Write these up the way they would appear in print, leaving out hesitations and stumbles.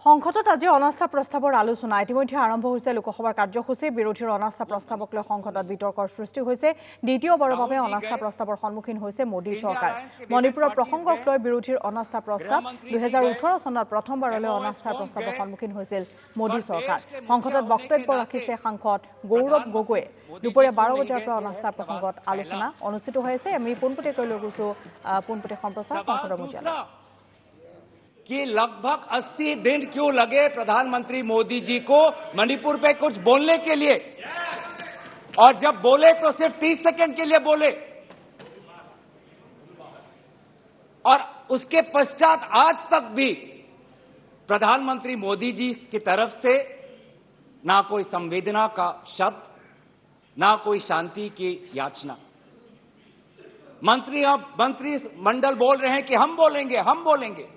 সংসদত আজি অনাস্থা প্ৰস্তাৱৰ আলোচনা ইতিমধ্যে আৰম্ভ হৈছে লোকসভাৰ কাৰ্যসূচী বিৰোধীৰ অনাস্থা প্ৰস্তাৱক লৈ সংসদত বিতৰ্কৰ সৃষ্টি হৈছে দ্বিতীয়বাৰৰ বাবে অনাস্থা প্ৰস্তাৱৰ সন্মুখীন হৈছে মোদী চৰকাৰ মণিপুৰৰ প্ৰসংগক লৈ বিৰোধীৰ অনাস্থা প্ৰস্তাৱ 2018 চনত প্ৰথমবাৰলৈ অনাস্থা প্ৰস্তাৱৰ সন্মুখীন হৈছিল মোদী চৰকাৰ সংসদত বক্তব্য ৰাখিছে সাংসদ গৌৰৱ গগৈয়ে দুপৰীয়া 12 বজাৰ পৰা অনাস্থা প্ৰসংগত আলোচনা অনুষ্ঠিত হৈছে আমি পোনপটীয়াকৈ লৈ গৈছো পোনপটীয়া সম্প্ৰচাৰ সংসদৰ মজিয়ালৈ कि लगभग 80 दिन क्यों लगे प्रधानमंत्री मोदी जी को मणिपुर पे कुछ बोलने के लिए और जब बोले तो सिर्फ 30 सेकंड के लिए बोले और उसके पश्चात आज तक भी प्रधानमंत्री मोदी जी की तरफ से ना कोई संवेदना का शब्द ना कोई शांति की याचना मंत्री मंडल बोल रहे हैं कि हम बोलेंगे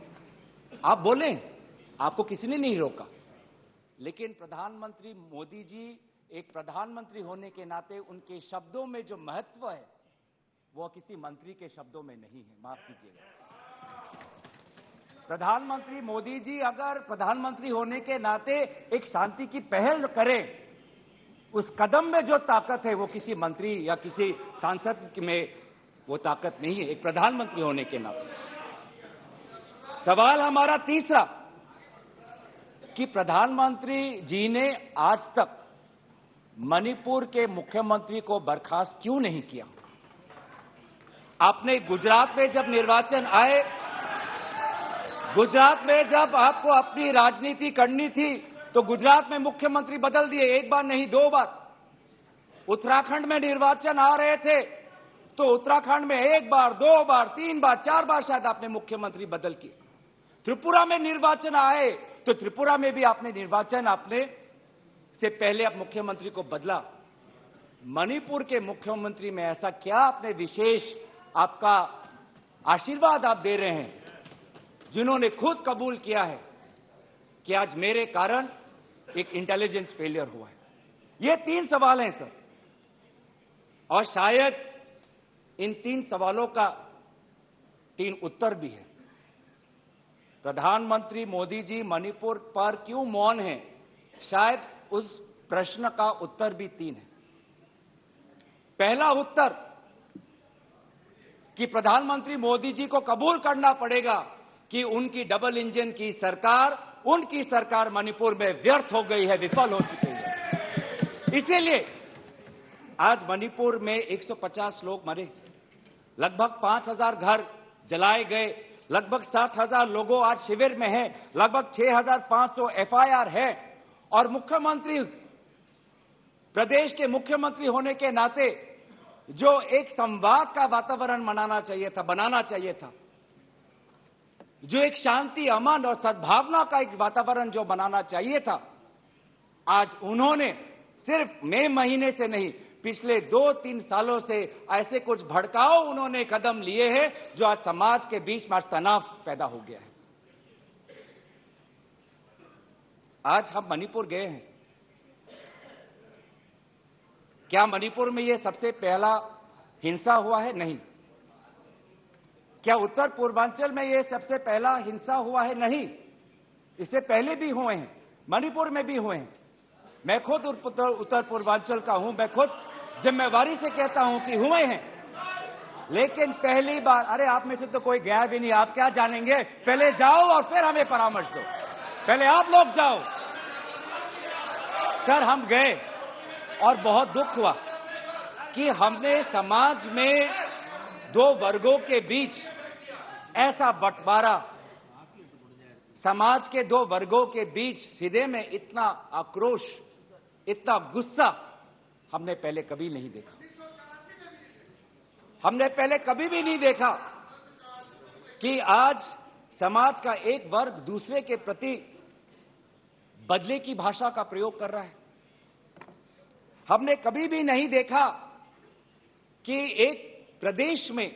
आप बोले आपको किसी ने नहीं रोका लेकिन प्रधानमंत्री मोदी जी एक प्रधानमंत्री होने के नाते उनके शब्दों में जो महत्व है वो किसी मंत्री के शब्दों में नहीं है माफ कीजिएगा प्रधानमंत्री मोदी जी अगर प्रधानमंत्री होने के नाते एक शांति की पहल करें उस कदम में जो ताकत है वो किसी मंत्री या किसी सांसद में वो ताकत नहीं है एक प्रधानमंत्री होने के नाते सवाल हमारा तीसरा कि प्रधानमंत्री जी ने आज तक मणिपुर के मुख्यमंत्री को बर्खास्त क्यों नहीं किया आपने गुजरात में जब निर्वाचन आए गुजरात में जब आपको अपनी राजनीति करनी थी तो गुजरात में मुख्यमंत्री बदल दिए एक बार नहीं दो बार उत्तराखंड में निर्वाचन आ रहे थे तो उत्तराखंड में एक बार दो बार तीन बार चार बार शायद आपने मुख्यमंत्री बदल किए त्रिपुरा में निर्वाचन आए तो त्रिपुरा में भी आपने निर्वाचन आपने से पहले आप मुख्यमंत्री को बदला मणिपुर के मुख्यमंत्री में ऐसा क्या आपने विशेष आपका आशीर्वाद आप दे रहे हैं जिन्होंने खुद कबूल किया है कि आज मेरे कारण एक इंटेलिजेंस फेलियर हुआ है ये 3 सवाल हैं सर और शायद इन 3 सवालों का 3 उत्तर भी है प्रधानमंत्री मोदी जी मणिपुर पर क्यों मौन हैं शायद उस प्रश्न का उत्तर भी 3 है पहला उत्तर कि प्रधानमंत्री मोदी जी को कबूल करना पड़ेगा कि उनकी डबल इंजन की सरकार उनकी सरकार मणिपुर में व्यर्थ हो गई है विफल हो चुकी है इसीलिए आज मणिपुर में 150 लोग मरे लगभग 5000 घर जलाए गए लगभग 60,000 लोगों आज शिविर में हैं लगभग 6,500 एफआईआर है और मुख्यमंत्री प्रदेश के मुख्यमंत्री होने के नाते जो एक संवाद का वातावरण बनाना चाहिए था जो एक शांति अमन और सद्भावना का एक वातावरण जो बनाना चाहिए था आज उन्होंने सिर्फ मई महीने से नहीं पिछले 2-3 सालों से ऐसे कुछ भड़काऊ उन्होंने कदम लिए हैं जो आज समाज के बीच में तनाव पैदा हो गया है आज हम मणिपुर गए हैं क्या मणिपुर में यह सबसे पहला हिंसा हुआ है नहीं क्या उत्तर पूर्वांचल में यह सबसे पहला हिंसा हुआ है नहीं इससे पहले भी हुए हैं मणिपुर में भी हुए हैं मैं खुद उत्तर पूर्वांचल का हूं मैं खुद जिम्मेवारी से कहता हूं कि हुए हैं लेकिन पहली बार अरे आप में से तो कोई गया भी नहीं आप क्या जानेंगे पहले जाओ और फिर हमें परामर्श दो पहले आप लोग जाओ सर हम गए और बहुत दुख हुआ कि हमने समाज में 2 वर्गों के बीच ऐसा बंटवारा समाज के 2 वर्गों के बीच हृदय में इतना आक्रोश इतना गुस्सा हमने पहले कभी नहीं देखा हमने पहले कभी भी नहीं देखा कि आज समाज का एक वर्ग दूसरे के प्रति बदले की भाषा का प्रयोग कर रहा है हमने कभी भी नहीं देखा कि एक प्रदेश में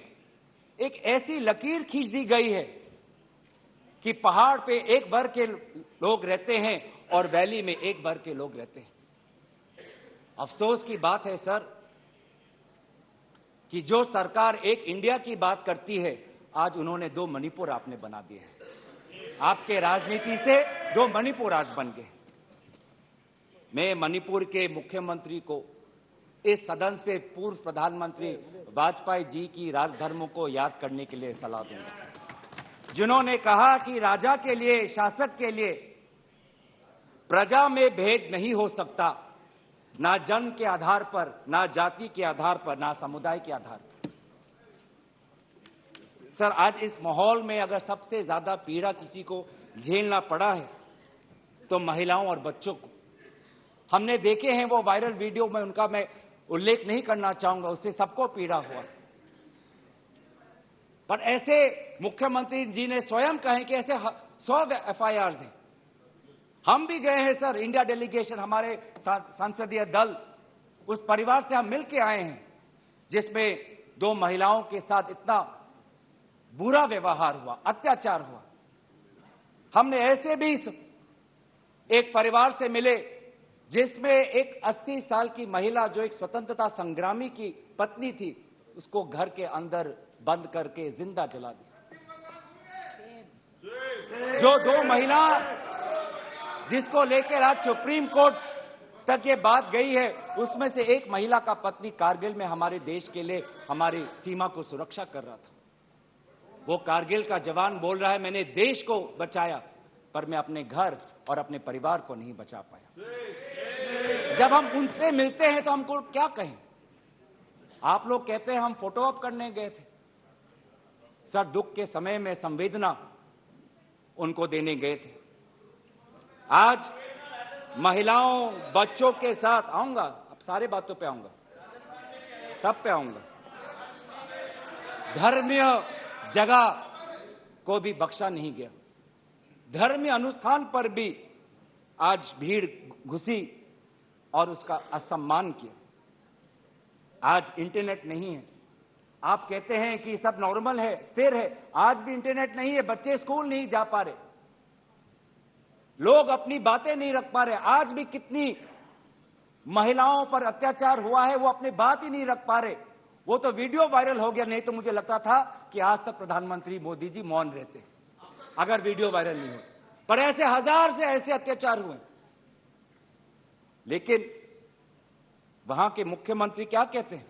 एक ऐसी लकीर खींच दी गई है कि पहाड़ पे एक वर्ग के लोग रहते हैं और वैली में एक वर्ग के लोग रहते हैं अफसोस की बात है सर कि जो सरकार एक इंडिया की बात करती है आज उन्होंने 2 मणिपुर आपने बना दिए हैं आपके राजनीति से दो मणिपुर आज बन गए। मैं मणिपुर के मुख्यमंत्री को इस सदन से पूर्व प्रधानमंत्री वाजपेयी जी की राजधर्मों को याद करने के लिए सलाह दूंगा, जिन्होंने कहा कि राजा के लिए, शासक के लिए प्रजा में भेद नहीं हो सकता, ना जन्म के आधार पर, ना जाति के आधार पर, ना समुदाय के आधार पर। सर, आज इस माहौल में अगर सबसे ज्यादा पीड़ा किसी को झेलना पड़ा है तो महिलाओं और बच्चों को। हमने देखे हैं वो वायरल वीडियो में, उनका मैं उल्लेख नहीं करना चाहूंगा, उससे सबको पीड़ा हुआ। पर ऐसे मुख्यमंत्री जी ने स्वयं कहे कि ऐसे 100 FIRs हैं। हम भी गए हैं सर, इंडिया डेलीगेशन, हमारे संसदीय दल, उस परिवार से हम मिलके आए हैं जिसमें 2 महिलाओं के साथ इतना बुरा व्यवहार हुआ, अत्याचार हुआ। हमने ऐसे भी एक परिवार से मिले जिसमें एक 80 साल की महिला, जो एक स्वतंत्रता संग्रामी की पत्नी थी, उसको घर के अंदर बंद करके जिंदा जला दिया। जो 2 महिला जिसको लेकर आज सुप्रीम कोर्ट तक ये बात गई है, उसमें से एक महिला का पत्नी कारगिल में हमारे देश के लिए हमारी सीमा को सुरक्षा कर रहा था। वो कारगिल का जवान बोल रहा है, मैंने देश को बचाया पर मैं अपने घर और अपने परिवार को नहीं बचा पाया। जब हम उनसे मिलते हैं तो हमको क्या कहें? आप लोग कहते हैं हम फोटो ऑप करने गए थे। सर, दुख के समय में संवेदना उनको देने गए थे। आज महिलाओं, बच्चों के साथ आऊंगा, अब सारे बातों पे आऊंगा, सब पे आऊंगा। धर्मीय जगह को भी बख्शा नहीं गया। धर्मीय अनुष्ठान पर भी आज भीड़ घुसी और उसका असम्मान किया। आज इंटरनेट नहीं है। आप कहते हैं कि सब नॉर्मल है, स्थिर है। आज भी इंटरनेट नहीं है, बच्चे स्कूल नहीं जा पा रहे, लोग अपनी बातें नहीं रख पा रहे। आज भी कितनी महिलाओं पर अत्याचार हुआ है, वो अपनी बात ही नहीं रख पा रहे। वो तो वीडियो वायरल हो गया, नहीं तो मुझे लगता था कि आज तक प्रधानमंत्री मोदी जी मौन रहते अगर वीडियो वायरल नहीं होती। पर ऐसे हजार से ऐसे अत्याचार हुए। लेकिन वहां के मुख्यमंत्री क्या कहते हैं?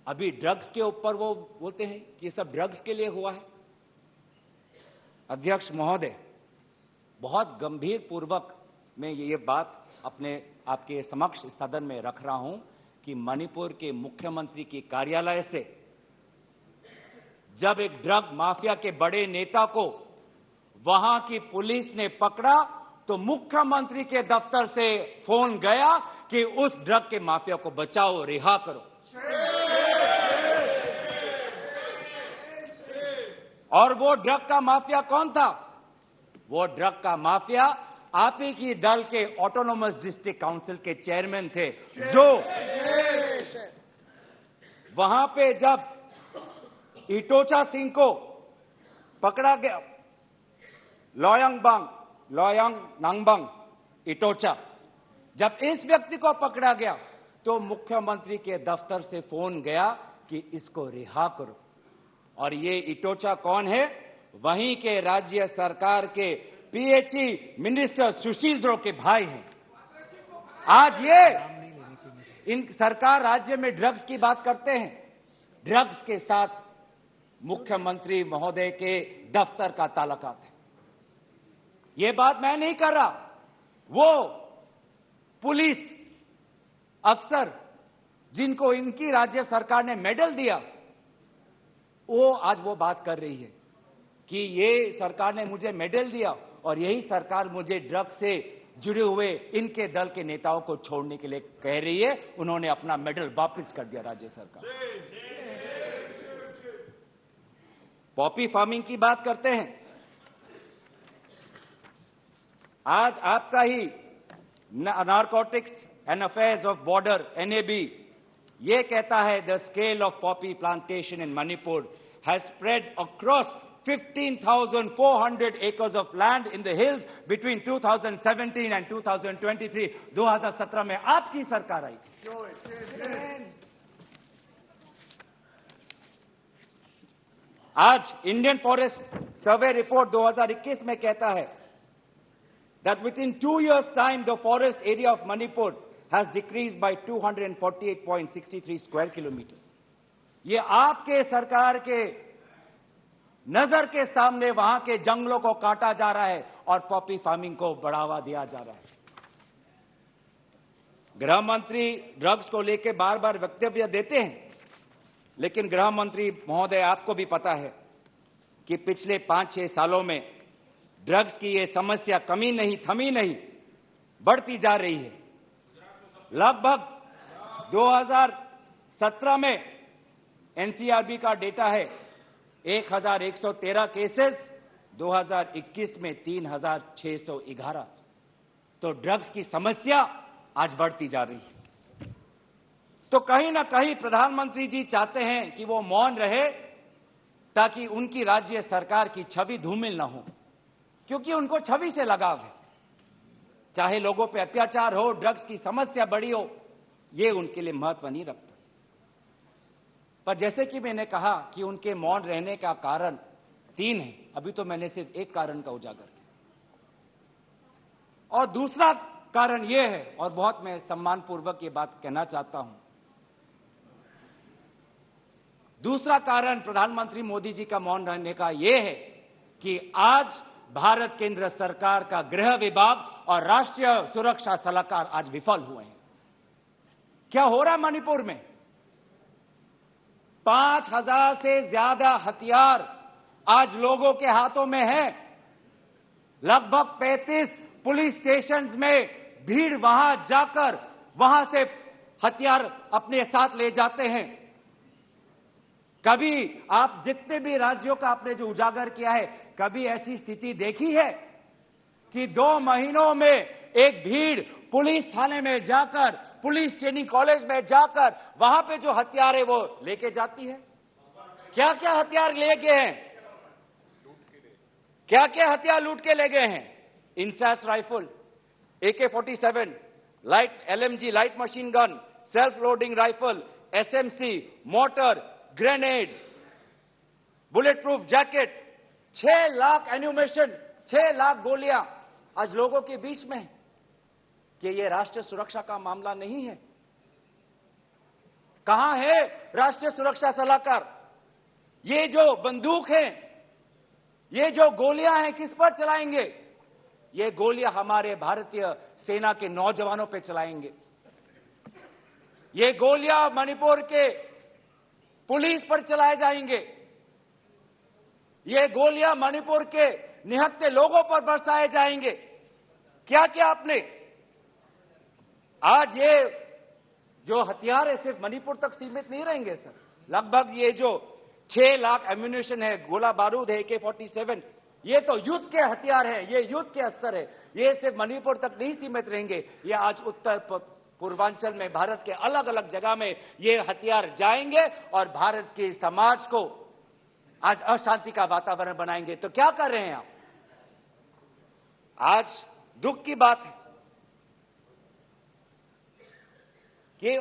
अभी ड्रग्स के ऊपर वो बोलते हैं कि ये सब ड्रग्स के लिए हुआ है। अध्यक्ष महोदय, बहुत गंभीर पूर्वक मैं ये बात अपने आपके समक्ष सदन में रख रहा हूं कि मणिपुर के मुख्यमंत्री के कार्यालय से जब एक ड्रग माफिया के बड़े नेता को वहां की पुलिस ने पकड़ा तो मुख्यमंत्री के दफ्तर से फोन गया कि उस ड्रग के माफिया को बचाओ, रिहा करो। और वो ड्रग का माफिया कौन था? वो ड्रग का माफिया आप ही की दल के ऑटोनोमस डिस्ट्रिक्ट काउंसिल के चेयरमैन थे, जो वहां पे जब इटोचा सिंह को पकड़ा गया, लोयांग नांगबंग इटोचा, जब इस व्यक्ति को पकड़ा गया तो मुख्यमंत्री के दफ्तर से फोन गया कि इसको रिहा करो। और ये इटोचा कौन है? वहीं के राज्य सरकार के PHE मिनिस्टर सुशील द्रो के भाई हैं। आज ये इन सरकार राज्य में ड्रग्स की बात करते हैं, ड्रग्स के साथ मुख्यमंत्री महोदय के दफ्तर का ताल्लुकात है। ये बात मैं नहीं कर रहा, वो पुलिस अफसर जिनको इनकी राज्य सरकार ने मेडल दिया, वो आज वो बात कर रही है कि ये सरकार ने मुझे मेडल दिया और यही सरकार मुझे ड्रग्स से जुड़े हुए इनके दल के नेताओं को छोड़ने के लिए कह रही है। उन्होंने अपना मेडल वापस कर दिया राज्य सरकार। पॉपी फार्मिंग की बात करते हैं। आज आपका ही narcotics and affairs of border NAB ये कहता है the scale of poppy plantation in Manipur has spread across 15,400 acres of land in the hills between 2017 and 2023. 2017 में आपकी सरकार आई थी। आज इंडियन फॉरेस्ट सर्वे रिपोर्ट 2021 में कहता है that within 2 years time the forest area of Manipur has decreased by 248.63 square kilometers. ये आपके सरकार के नजर के सामने वहां के जंगलों को काटा जा रहा है और पॉपी फार्मिंग को बढ़ावा दिया जा रहा है। गृह मंत्री ड्रग्स को लेकर बार बार वक्तव्य देते हैं, लेकिन गृह मंत्री महोदय आपको भी पता है कि पिछले 5-6 सालों में ड्रग्स की ये समस्या कमी नहीं, थमी नहीं, बढ़ती जा रही है। लगभग 2017 में एनसीआरबी का डेटा है 1113 केसेस, 2021 में 3611। तो ड्रग्स की समस्या आज बढ़ती जा रही है। तो कहीं ना कहीं प्रधानमंत्री जी चाहते हैं कि वो मौन रहे ताकि उनकी राज्य सरकार की छवि धूमिल न हो, क्योंकि उनको छवि से लगाव है। चाहे लोगों पे अत्याचार हो, ड्रग्स की समस्या बड़ी हो, ये उनके लिए महत्व नहीं रखता। पर जैसे कि मैंने कहा कि उनके मौन रहने का कारण 3 है, अभी तो मैंने सिर्फ एक कारण का उजागर किया। और दूसरा कारण यह है, और बहुत मैं सम्मानपूर्वक ये बात कहना चाहता हूं, दूसरा कारण प्रधानमंत्री मोदी जी का मौन रहने का यह है कि आज भारत केंद्र सरकार का गृह विभाग और राष्ट्रीय सुरक्षा सलाहकार आज विफल हुए हैं। क्या हो रहा है मणिपुर में? 5000 से ज्यादा हथियार आज लोगों के हाथों में है। लगभग 35 पुलिस स्टेशन में भीड़ वहां जाकर वहां से हथियार अपने साथ ले जाते हैं। कभी आप जितने भी राज्यों का आपने जो उजागर किया है, कभी ऐसी स्थिति देखी है कि 2 महीनों में एक भीड़ पुलिस थाने में जाकर, पुलिस ट्रेनिंग कॉलेज में जाकर वहां पे जो हथियार है वो लेके जाती है? क्या क्या हथियार ले गए हैं? क्या क्या हथियार लूट के ले गए हैं? INSAS rifle, AK-47, light LMG light machine gun, self loading rifle, SMC, mortar, grenade, bullet proof jacket, 6 lakh enumeration, 6 lakh गोलियां आज लोगों के बीच में है। कि ये राष्ट्रीय सुरक्षा का मामला नहीं है? कहां है राष्ट्रीय सुरक्षा सलाहकार? ये जो बंदूक है, ये जो गोलियां हैं, किस पर चलाएंगे? ये गोलियां हमारे भारतीय सेना के नौजवानों पे चलाएंगे। ये गोलियां मणिपुर के पुलिस पर चलाए जाएंगे। ये गोलियां मणिपुर के निहत्थे लोगों पर बरसाए जाएंगे। क्या क्या आपने आज ये जो हथियार है सिर्फ मणिपुर तक सीमित नहीं रहेंगे सर। लगभग ये जो 6 लाख एम्यूनेशन है, गोला बारूद है, AK-47, ये तो युद्ध के हथियार है, ये युद्ध के अस्त्र है। ये सिर्फ मणिपुर तक नहीं सीमित रहेंगे, ये आज उत्तर पूर्वांचल में भारत के अलग अलग जगह में ये हथियार जाएंगे और भारत के समाज को आज अशांति का वातावरण बनाएंगे। तो क्या कर रहे हैं आप? आज दुख की बात है कि